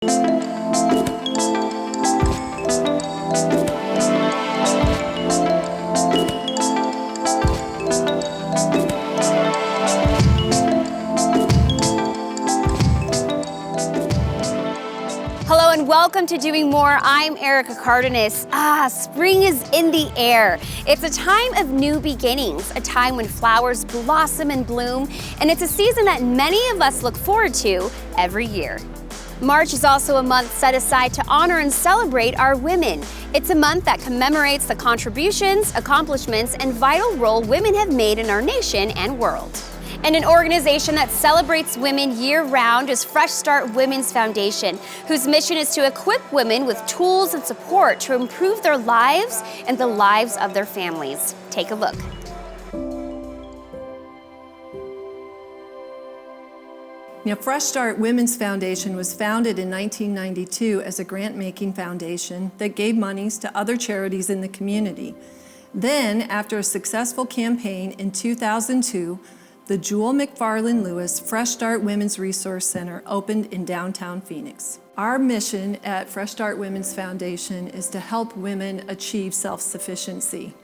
Hello and welcome to Doing More. I'm Erica Cardenas. Spring is in the air. It's a time of new beginnings, a time when flowers blossom and bloom, and it's a season that many of us look forward to every year. March is also a month set aside to honor and celebrate our women. It's a month that commemorates the contributions, accomplishments, and vital role women have made in our nation and world. And an organization that celebrates women year-round is Fresh Start Women's Foundation, whose mission is to equip women with tools and support to improve their lives and the lives of their families. Take a look. Now, Fresh Start Women's Foundation was founded in 1992 as a grant-making foundation that gave monies to other charities in the community. Then, after a successful campaign in 2002, the Jewel McFarland Lewis Fresh Start Women's Resource Center opened in downtown Phoenix. Our mission at Fresh Start Women's Foundation is to help women achieve self-sufficiency.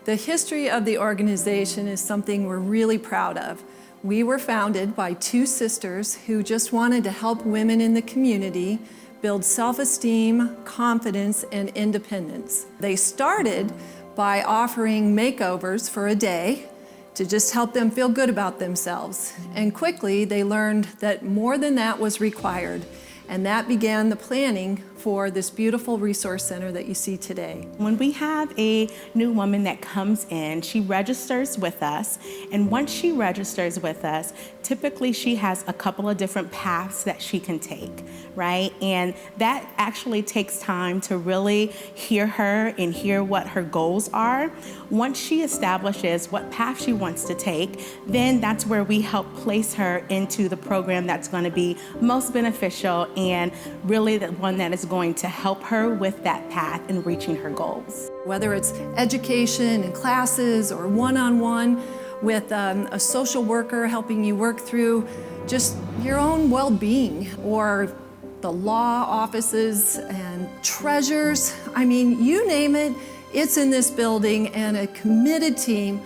The history of the organization is something we're really proud of. We were founded by two sisters who just wanted to help women in the community build self-esteem, confidence, and independence. They started by offering makeovers for a day to just help them feel good about themselves. And quickly, they learned that more than that was required. And that began the planning for this beautiful resource center that you see today. When we have a new woman that comes in, she registers with us. And once she registers with us, typically she has a couple of different paths that she can take, right? And that actually takes time to really hear her and hear what her goals are. Once she establishes what path she wants to take, then that's where we help place her into the program that's going to be most beneficial and really the one that is going to help her with that path in reaching her goals. Whether it's education and classes or one-on-one with a social worker helping you work through just your own well-being, or the law offices and treasures, I mean, you name it, it's in this building, and a committed team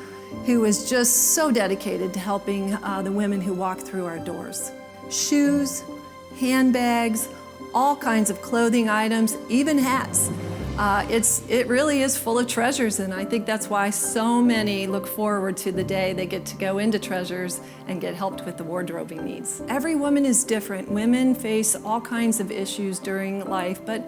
who is just so dedicated to helping the women who walk through our doors. Shoes, handbags, all kinds of clothing items, even hats. It really is full of treasures, and I think that's why so many look forward to the day they get to go into Treasures and get helped with the wardrobing needs. Every woman is different. Women face all kinds of issues during life, but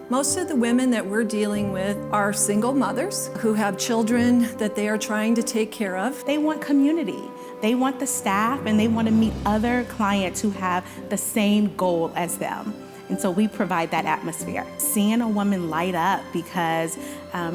most of the women that we're dealing with are single mothers who have children that they are trying to take care of. They want community. They want the staff, and they want to meet other clients who have the same goal as them. And so we provide that atmosphere. Seeing a woman light up because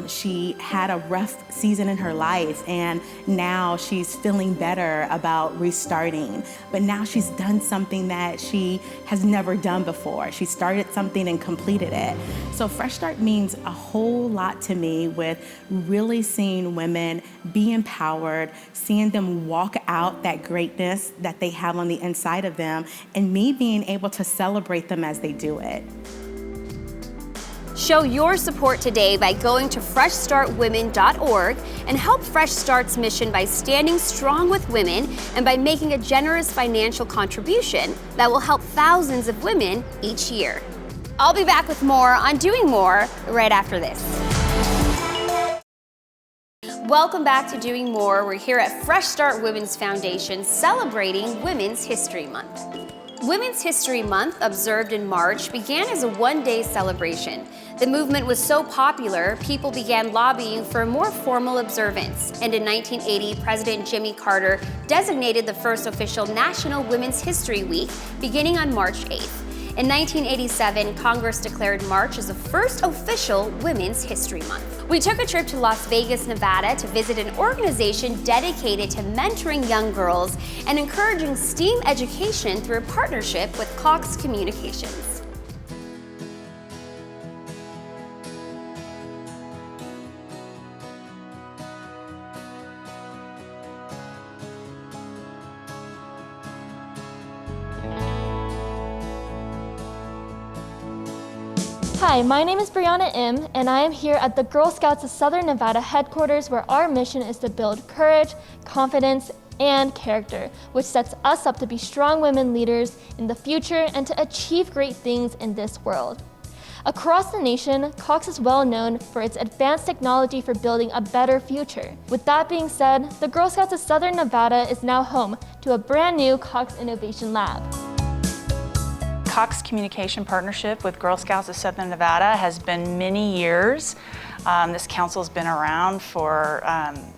she had a rough season in her life, and now she's feeling better about restarting. But now she's done something that she has never done before. She started something and completed it. So Fresh Start means a whole lot to me, with really seeing women be empowered, seeing them walk out that greatness that they have on the inside of them, and me being able to celebrate them as they do it. Show your support today by going to freshstartwomen.org and help Fresh Start's mission by standing strong with women and by making a generous financial contribution that will help thousands of women each year. I'll be back with more on Doing More right after this. Welcome back to Doing More. We're here at Fresh Start Women's Foundation celebrating Women's History Month. Women's History Month, observed in March, began as a one-day celebration. The movement was so popular, people began lobbying for a more formal observance. And in 1980, President Jimmy Carter designated the first official National Women's History Week, beginning on March 8th. In 1987, Congress declared March as the first official Women's History Month. We took a trip to Las Vegas, Nevada to visit an organization dedicated to mentoring young girls and encouraging STEAM education through a partnership with Cox Communications. Hi, my name is Brianna Im, and I am here at the Girl Scouts of Southern Nevada headquarters, where our mission is to build courage, confidence, and character, which sets us up to be strong women leaders in the future and to achieve great things in this world. Across the nation, Cox is well known for its advanced technology for building a better future. With that being said, the Girl Scouts of Southern Nevada is now home to a brand new Cox Innovation Lab. Cox Communication Partnership with Girl Scouts of Southern Nevada has been many years. This council's been around for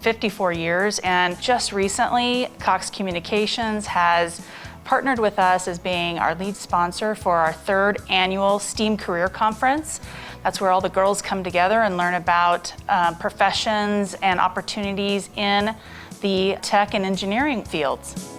54 years, and just recently, Cox Communications has partnered with us as being our lead sponsor for our 3rd annual STEAM Career Conference. That's where all the girls come together and learn about professions and opportunities in the tech and engineering fields.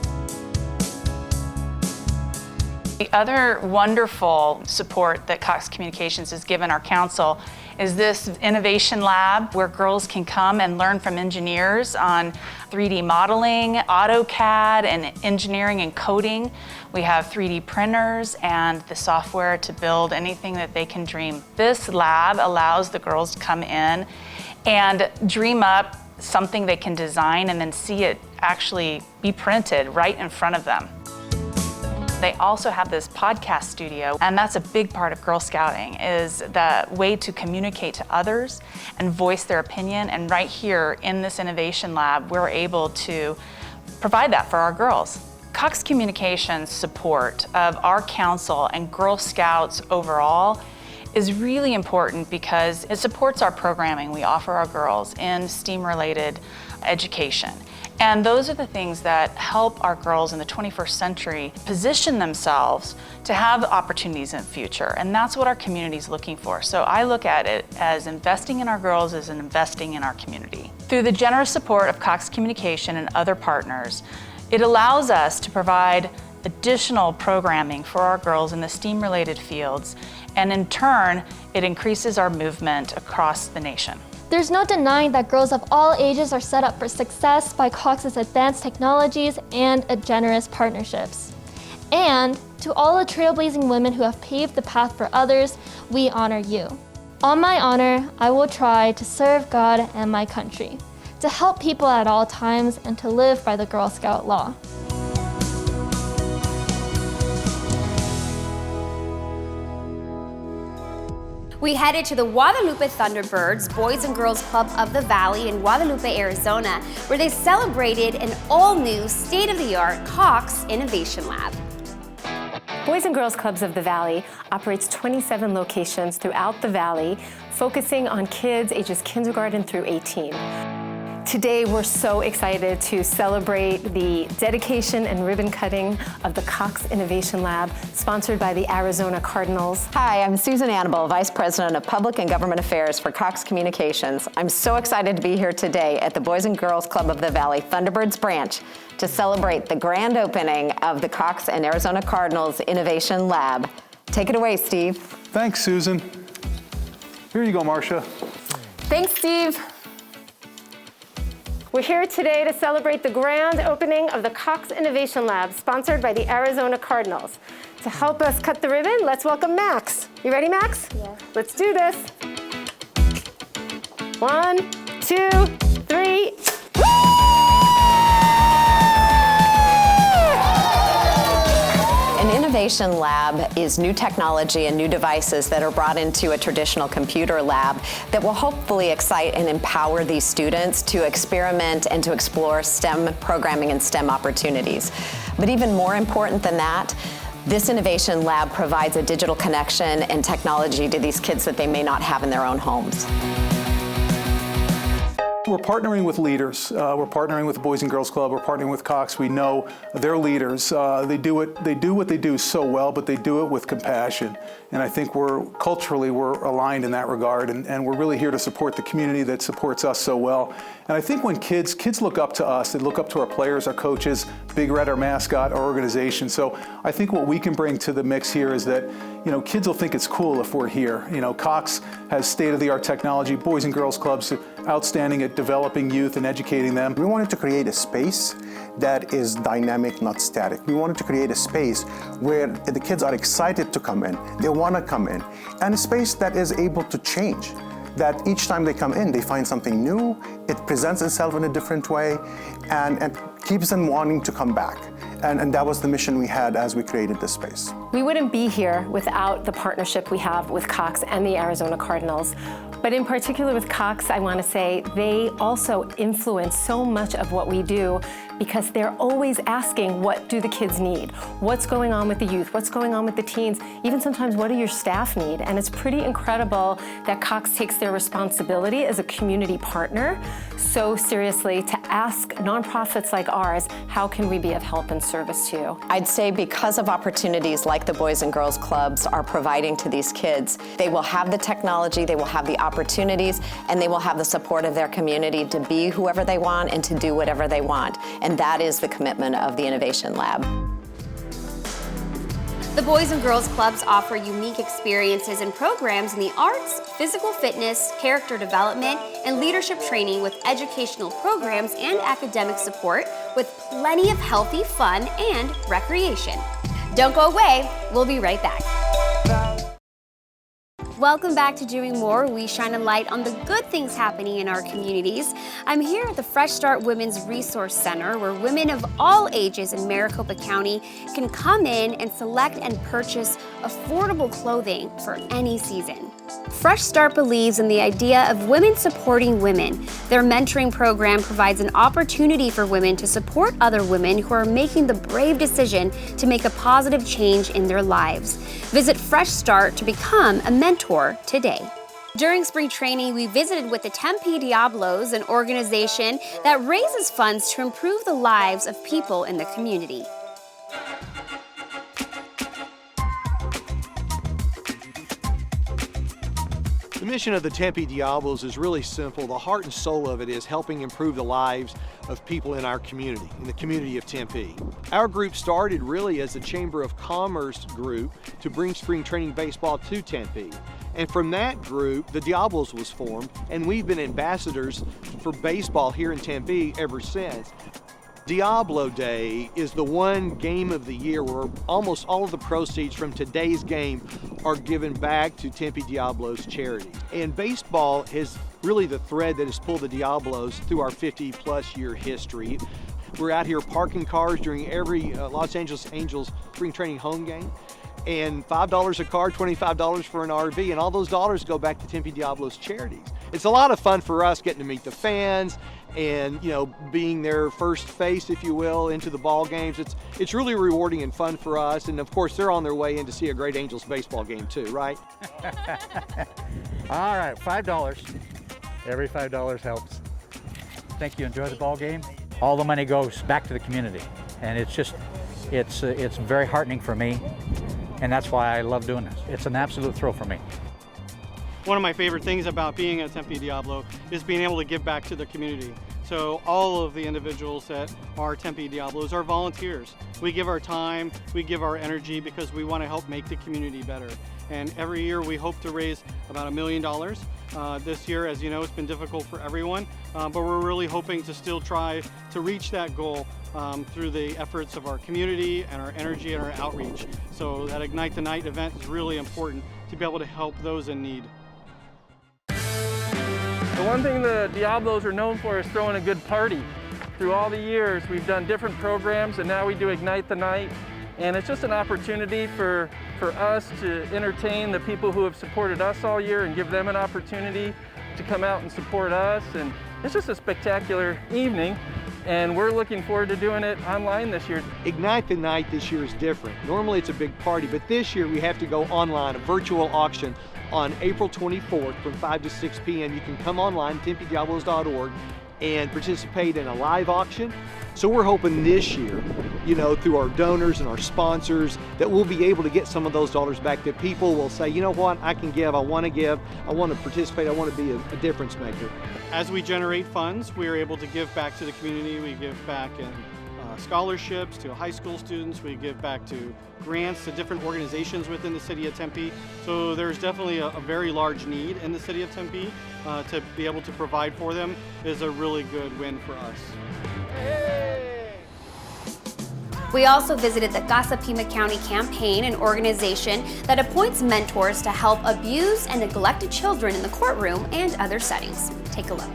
The other wonderful support that Cox Communications has given our council is this innovation lab where girls can come and learn from engineers on 3D modeling, AutoCAD, and engineering and coding. We have 3D printers and the software to build anything that they can dream. This lab allows the girls to come in and dream up something they can design and then see it actually be printed right in front of them. They also have this podcast studio, and that's a big part of Girl Scouting, is the way to communicate to others and voice their opinion. And right here in this innovation lab, we're able to provide that for our girls. Cox Communications' support of our council and Girl Scouts overall is really important because it supports our programming we offer our girls in STEAM-related education. And those are the things that help our girls in the 21st century position themselves to have opportunities in the future. And that's what our community is looking for. So I look at it as investing in our girls as investing in our community. Through the generous support of Cox Communication and other partners, it allows us to provide additional programming for our girls in the STEAM-related fields. And in turn, it increases our movement across the nation. There's no denying that girls of all ages are set up for success by Cox's advanced technologies and generous partnerships. And to all the trailblazing women who have paved the path for others, we honor you. On my honor, I will try to serve God and my country, to help people at all times, and to live by the Girl Scout law. We headed to the Guadalupe Thunderbirds Boys and Girls Club of the Valley in Guadalupe, Arizona, where they celebrated an all-new, state-of-the-art Cox Innovation Lab. Boys and Girls Clubs of the Valley operates 27 locations throughout the Valley, focusing on kids ages kindergarten through 18. Today, we're so excited to celebrate the dedication and ribbon cutting of the Cox Innovation Lab, sponsored by the Arizona Cardinals. Hi, I'm Susan Annabelle, Vice President of Public and Government Affairs for Cox Communications. I'm so excited to be here today at the Boys and Girls Club of the Valley Thunderbirds branch to celebrate the grand opening of the Cox and Arizona Cardinals Innovation Lab. Take it away, Steve. Thanks, Susan. Here you go, Marcia. Thanks, Steve. We're here today to celebrate the grand opening of the Cox Innovation Lab, sponsored by the Arizona Cardinals. To help us cut the ribbon, let's welcome Max. You ready, Max? Yeah. Let's do this. 1, 2, 3. An innovation lab is new technology and new devices that are brought into a traditional computer lab that will hopefully excite and empower these students to experiment and to explore STEM programming and STEM opportunities. But even more important than that, this innovation lab provides a digital connection and technology to these kids that they may not have in their own homes. We're partnering with leaders. We're partnering with the Boys and Girls Club. We're partnering with Cox. We know they're leaders. They do what they do so well, but they do it with compassion. And I think culturally we're aligned in that regard, and we're really here to support the community that supports us so well. And I think when kids look up to us, they look up to our players, our coaches, Big Red, our mascot, our organization. So I think what we can bring to the mix here is that, kids will think it's cool if we're here. Cox has state-of-the-art technology. Boys and Girls Clubs outstanding at developing youth and educating them. We wanted to create a space that is dynamic, not static. We wanted to create a space where the kids are excited to come in, they want to come in, and a space that is able to change. That each time they come in, they find something new, it presents itself in a different way, and keeps them wanting to come back. And that was the mission we had as we created this space. We wouldn't be here without the partnership we have with Cox and the Arizona Cardinals. But in particular with Cox, I want to say they also influence so much of what we do because they're always asking, what do the kids need? What's going on with the youth? What's going on with the teens? Even sometimes, what do your staff need? And it's pretty incredible that Cox takes their responsibility as a community partner so seriously to ask nonprofits like ours, how can we be of help and service to you? I'd say because of opportunities like the Boys and Girls Clubs are providing to these kids, they will have the technology, they will have the opportunities, and they will have the support of their community to be whoever they want and to do whatever they want. And that is the commitment of the Innovation Lab. The Boys and Girls Clubs offer unique experiences and programs in the arts, physical fitness, character development, and leadership training with educational programs and academic support with plenty of healthy fun and recreation. Don't go away, we'll be right back. Welcome back to Doing More, where we shine a light on the good things happening in our communities. I'm here at the Fresh Start Women's Resource Center, where women of all ages in Maricopa County can come in and select and purchase affordable clothing for any season. Fresh Start believes in the idea of women supporting women. Their mentoring program provides an opportunity for women to support other women who are making the brave decision to make a positive change in their lives. Visit Fresh Start to become a mentor today. During spring training, we visited with the Tempe Diablos, an organization that raises funds to improve the lives of people in the community. The mission of the Tempe Diablos is really simple. The heart and soul of it is helping improve the lives of people in our community, in the community of Tempe. Our group started really as a Chamber of Commerce group to bring spring training baseball to Tempe. And from that group, the Diablos was formed, and we've been ambassadors for baseball here in Tempe ever since. Diablo Day is the one game of the year where almost all of the proceeds from today's game are given back to Tempe Diablos charity. And baseball is really the thread that has pulled the Diablos through our 50-plus year history. We're out here parking cars during every Los Angeles Angels spring training home game. And $5 a car, $25 for an RV, and all those dollars go back to Tempe Diablos charities. It's a lot of fun for us getting to meet the fans and, you know, being their first face, if you will, into the ball games. It's really rewarding and fun for us, and of course they're on their way in to see a great Angels baseball game too, right? All right, $5. Every $5 helps. Think you enjoy the ball game? All the money goes back to the community, and it's very heartening for me. And that's why I love doing this. It's an absolute thrill for me. One of my favorite things about being at Tempe Diablo is being able to give back to the community. So all of the individuals that are Tempe Diablos are volunteers. We give our time, we give our energy because we want to help make the community better. And every year we hope to raise about $1 million. This year, as you know, it's been difficult for everyone, but we're really hoping to still try to reach that goal through the efforts of our community and our energy and our outreach. So that Ignite the Night event is really important to be able to help those in need. The one thing the Diablos are known for is throwing a good party. Through all the years, we've done different programs, and now we do Ignite the Night. And it's just an opportunity for us to entertain the people who have supported us all year and give them an opportunity to come out and support us. And it's just a spectacular evening, and we're looking forward to doing it online this year. Ignite the Night this year is different. Normally it's a big party, but this year we have to go online, a virtual auction on April 24th from 5 to 6 p.m. You can come online, tempediablos.org, and participate in a live auction. So we're hoping this year, you know, through our donors and our sponsors, that we'll be able to get some of those dollars back, that people will say, you know what, I can give, I want to participate, I want to be a difference maker. As we generate funds, we are able to give back to the community. We give back in scholarships to high school students. We give back to grants to different organizations within the city of Tempe. So there's definitely a very large need in the city of Tempe. To be able to provide for them is a really good win for us. We also visited the Casa Pima County Campaign, an organization that appoints mentors to help abused and neglected children in the courtroom and other settings. Take a look.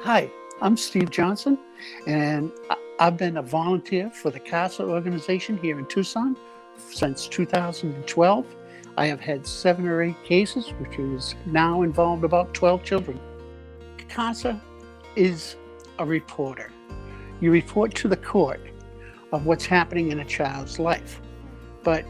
Hi, I'm Steve Johnson, and I've been a volunteer for the CASA organization here in Tucson since 2012. I have had 7 or 8 cases, which is now involved about 12 children. CASA is a reporter. You report to the court of what's happening in a child's life, but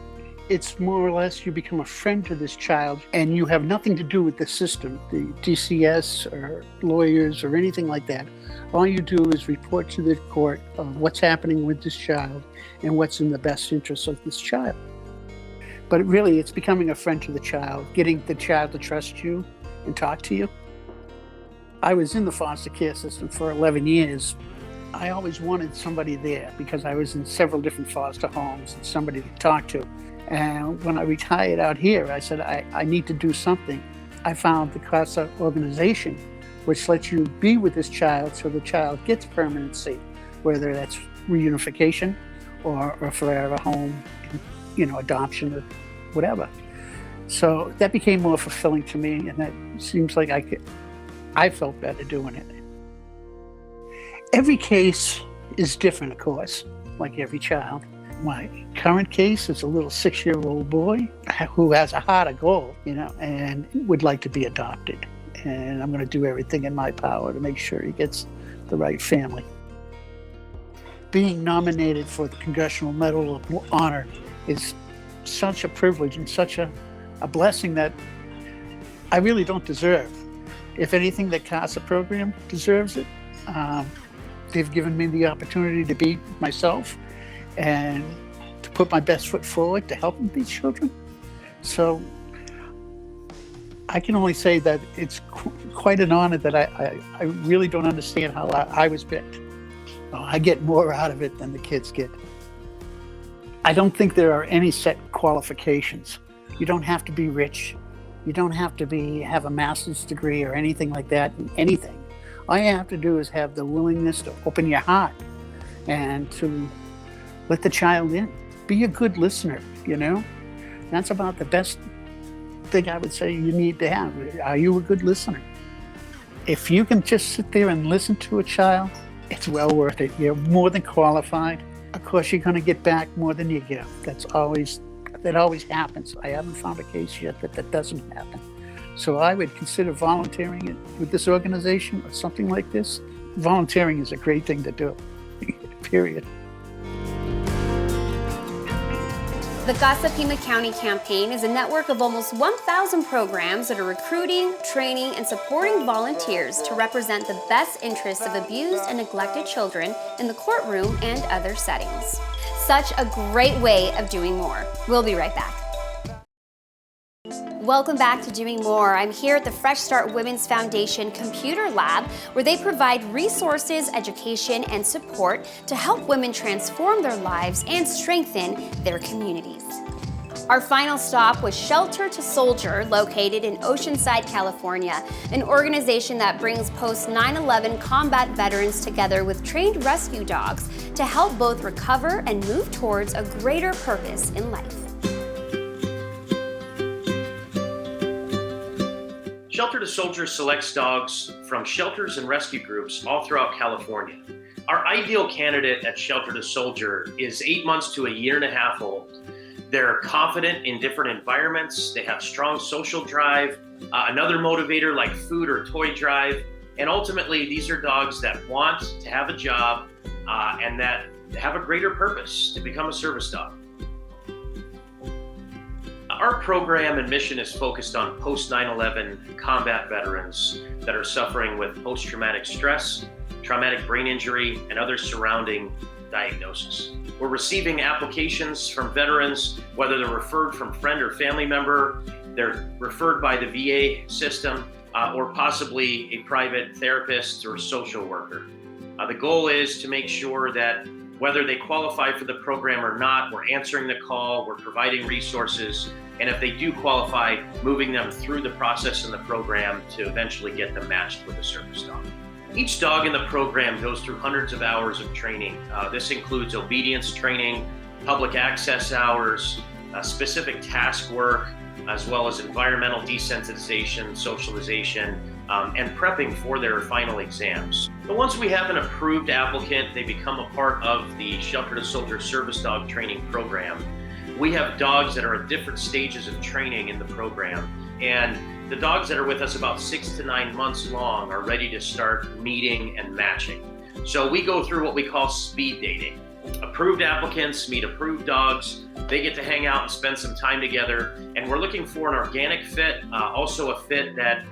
it's more or less you become a friend to this child and you have nothing to do with the system, the DCS or lawyers or anything like that. All you do is report to the court of what's happening with this child and what's in the best interest of this child. But really, it's becoming a friend to the child, getting the child to trust you and talk to you. I was in the foster care system for 11 years. I always wanted somebody there because I was in several different foster homes and somebody to talk to. And when I retired out here, I said, I need to do something. I found the CASA organization, which lets you be with this child so the child gets permanency, whether that's reunification or a forever home, adoption or whatever. So that became more fulfilling to me, and that seems like I felt better doing it. Every case is different, of course, like every child. My current case is a little 6-year-old boy who has a heart of gold, and would like to be adopted. And I'm going to do everything in my power to make sure he gets the right family. Being nominated for the Congressional Medal of Honor is such a privilege and such a blessing that I really don't deserve. If anything, the CASA program deserves it. They've given me the opportunity to be myself and to put my best foot forward to help these children. So I can only say that it's quite an honor that I really don't understand how I was picked. I get more out of it than the kids get. I don't think there are any set qualifications. You don't have to be rich. You don't have to have a master's degree or anything like that, anything. All you have to do is have the willingness to open your heart and to let the child in. Be a good listener, That's about the best thing I would say you need to have. Are you a good listener? If you can just sit there and listen to a child, it's well worth it. You're more than qualified. Of course, you're going to get back more than you give. That always happens. I haven't found a case yet that doesn't happen. So I would consider volunteering with this organization or something like this. Volunteering is a great thing to do, period. The Casa Pima County Campaign is a network of almost 1,000 programs that are recruiting, training, and supporting volunteers to represent the best interests of abused and neglected children in the courtroom and other settings. Such a great way of doing more. We'll be right back. Welcome back to Doing More. I'm here at the Fresh Start Women's Foundation Computer Lab, where they provide resources, education, and support to help women transform their lives and strengthen their communities. Our final stop was Shelter to Soldier, located in Oceanside, California, an organization that brings post-9/11 combat veterans together with trained rescue dogs to help both recover and move towards a greater purpose in life. Shelter to Soldier selects dogs from shelters and rescue groups all throughout California. Our ideal candidate at Shelter to Soldier is 8 months to a year and a half old. They're confident in different environments. They have strong social drive, another motivator like food or toy drive. And ultimately, these are dogs that want to have a job and that have a greater purpose to become a service dog. Our program and mission is focused on post-9/11 combat veterans that are suffering with post-traumatic stress, traumatic brain injury, and other surrounding diagnoses. We're receiving applications from veterans, whether they're referred from friend or family member, they're referred by the VA system, or possibly a private therapist or social worker. The goal is to make sure that whether they qualify for the program or not, we're answering the call, we're providing resources, and if they do qualify, moving them through the process in the program to eventually get them matched with a service dog. Each dog in the program goes through hundreds of hours of training. This includes obedience training, public access hours, specific task work, as well as environmental desensitization, socialization, and prepping for their final exams. But once we have an approved applicant, they become a part of the Shelter to Soldier Service Dog Training Program. We have dogs that are at different stages of training in the program, and the dogs that are with us about 6 to 9 months long are ready to start meeting and matching. So we go through what we call speed dating. Approved applicants meet approved dogs. They get to hang out and spend some time together, and we're looking for an organic fit, also a fit that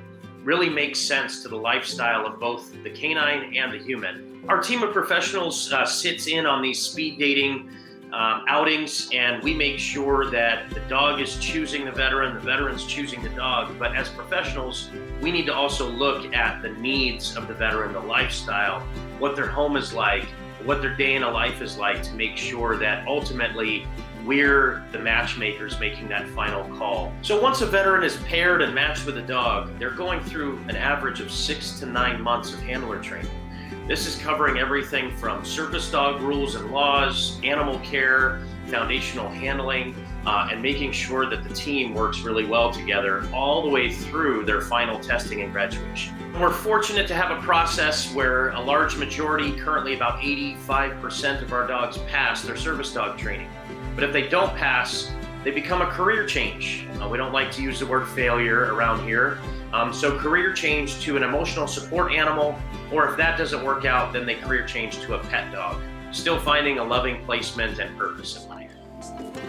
really makes sense to the lifestyle of both the canine and the human. Our team of professionals sits in on these speed dating outings, and we make sure that the dog is choosing the veteran's choosing the dog. But as professionals, we need to also look at the needs of the veteran, the lifestyle, what their home is like, what their day in a life is like, to make sure that ultimately we're the matchmakers making that final call. So once a veteran is paired and matched with a dog, they're going through an average of 6 to 9 months of handler training. This is covering everything from service dog rules and laws, animal care, foundational handling, and making sure that the team works really well together all the way through their final testing and graduation. We're fortunate to have a process where a large majority, currently about 85% of our dogs, pass their service dog training. But if they don't pass, they become a career change. We don't like to use the word failure around here. So career change to an emotional support animal, or if that doesn't work out, then they career change to a pet dog, still finding a loving placement and purpose in life.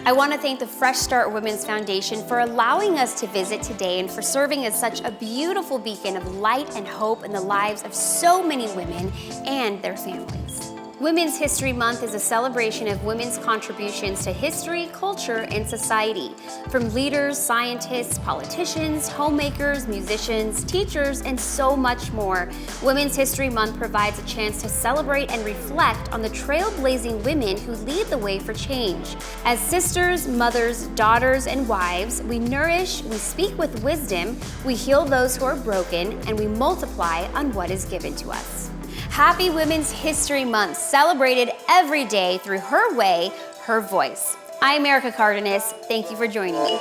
I want to thank the Fresh Start Women's Foundation for allowing us to visit today and for serving as such a beautiful beacon of light and hope in the lives of so many women and their families. Women's History Month is a celebration of women's contributions to history, culture, and society. From leaders, scientists, politicians, homemakers, musicians, teachers, and so much more, Women's History Month provides a chance to celebrate and reflect on the trailblazing women who lead the way for change. As sisters, mothers, daughters, and wives, we nourish, we speak with wisdom, we heal those who are broken, and we multiply on what is given to us. Happy Women's History Month, celebrated every day through her way, her voice. I'm Erica Cardenas. Thank you for joining me.